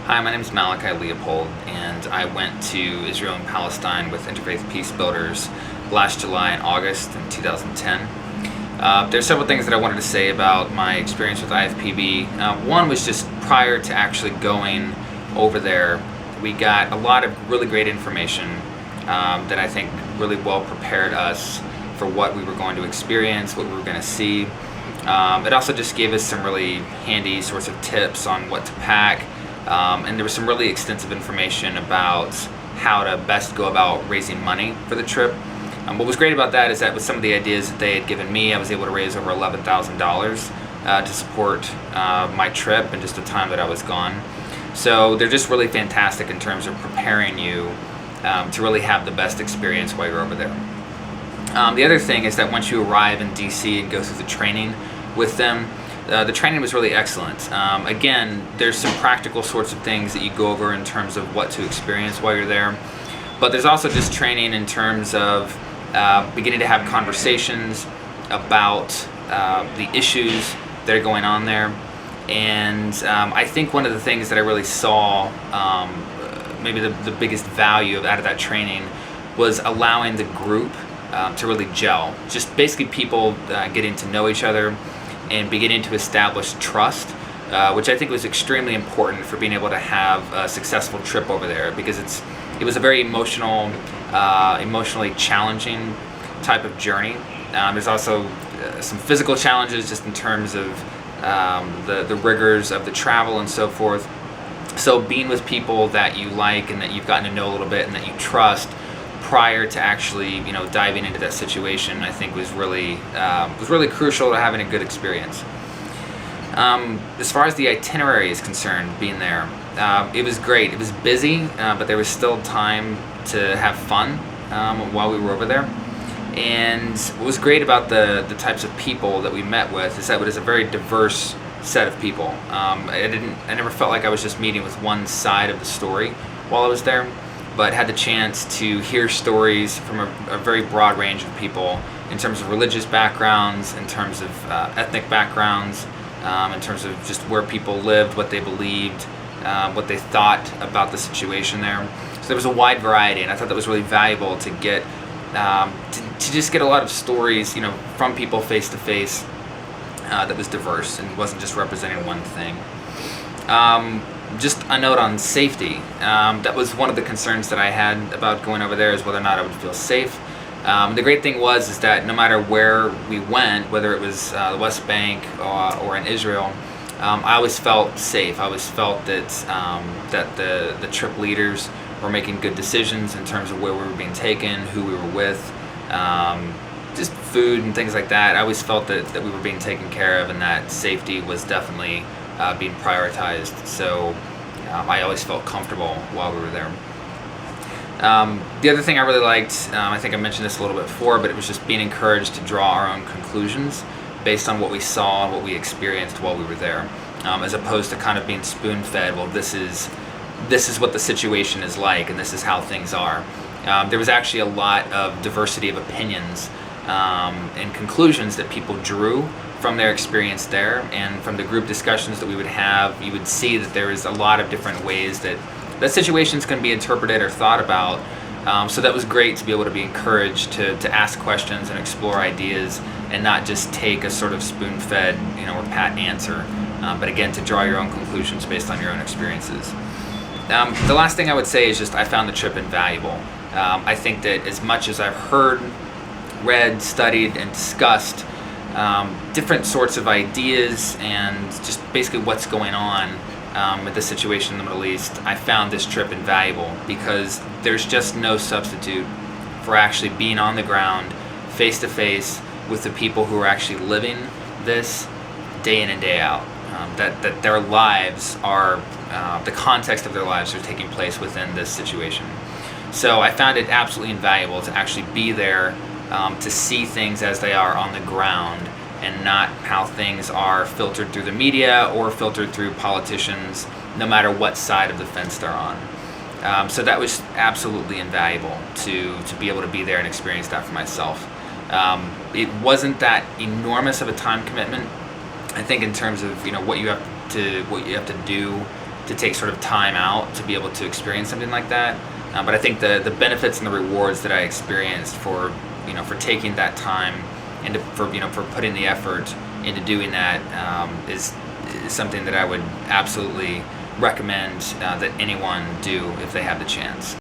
Hi, my name is Malachi Leopold, and I went to Israel and Palestine with Interfaith Peace Builders last July and August in 2010. There's several things that I wanted to say about my experience with IFPB. One was just prior to actually going over there, we got a lot of really great information that I think really well prepared us for what we were going to experience, what we were going to see. It also just gave us some really handy sorts of tips on what to pack. And there was some really extensive information about how to best go about raising money for the trip. What was great about that is that with some of the ideas that they had given me, I was able to raise over $11,000 to support my trip and just the time that I was gone. So they're just really fantastic in terms of preparing you to really have the best experience while you're over there. The other thing is that once you arrive in DC and go through the training with them, the training was really excellent. Again, there's some practical sorts of things that you go over in terms of what to experience while you're there, but there's also just training in terms of beginning to have conversations about the issues that are going on there. And I think one of the things that I really saw, maybe the biggest value out of that training, was allowing the group to really gel. Just basically people getting to know each other and beginning to establish trust, which I think was extremely important for being able to have a successful trip over there, because it was a very emotionally challenging type of journey. There's also some physical challenges just in terms of the rigors of the travel and so forth. So being with people that you like and that you've gotten to know a little bit and that you trust prior to actually, diving into that situation, I think was really crucial to having a good experience. As far as the itinerary is concerned, being there, it was great. It was busy, but there was still time to have fun while we were over there. And what was great about the types of people that we met with is that it was a very diverse set of people. I never felt like I was just meeting with one side of the story while I was there, but had the chance to hear stories from a very broad range of people in terms of religious backgrounds, in terms of ethnic backgrounds, in terms of just where people lived, what they believed, what they thought about the situation there. So there was a wide variety, and I thought that was really valuable to get to just get a lot of stories, from people face to face that was diverse and wasn't just representing one thing. Just a note on safety. That was one of the concerns that I had about going over there, is whether or not I would feel safe. The great thing is that no matter where we went, whether it was the West Bank or in Israel, I always felt safe. I always felt that the trip leaders were making good decisions in terms of where we were being taken, who we were with, just food and things like that. I always felt that we were being taken care of and that safety was definitely being prioritized. So I always felt comfortable while we were there. The other thing I really liked, I think I mentioned this a little bit before, but it was just being encouraged to draw our own conclusions based on what we saw and what we experienced while we were there, as opposed to kind of being spoon-fed, well, this is what the situation is like and this is how things are. There was actually a lot of diversity of opinions and conclusions that people drew from their experience there, and from the group discussions that we would have, you would see that there is a lot of different ways that situations can be interpreted or thought about. So that was great to be able to be encouraged to ask questions and explore ideas and not just take a sort of spoon-fed, or pat answer, but again, to draw your own conclusions based on your own experiences. The last thing I would say is just I found the trip invaluable. I think that as much as I've heard, read, studied, and discussed different sorts of ideas and just basically what's going on with the situation in the Middle East, I found this trip invaluable because there's just no substitute for actually being on the ground, face to face with the people who are actually living this day in and day out. That their lives are, the context of their lives are taking place within this situation. So I found it absolutely invaluable to actually be there, to see things as they are on the ground, and not how things are filtered through the media or filtered through politicians, no matter what side of the fence they're on. So that was absolutely invaluable to be able to be there and experience that for myself. It wasn't that enormous of a time commitment. I think in terms of what you have to do to take sort of time out to be able to experience something like that. But I think the benefits and the rewards that I experienced for taking that time and for putting the effort into doing that is something that I would absolutely recommend that anyone do if they have the chance.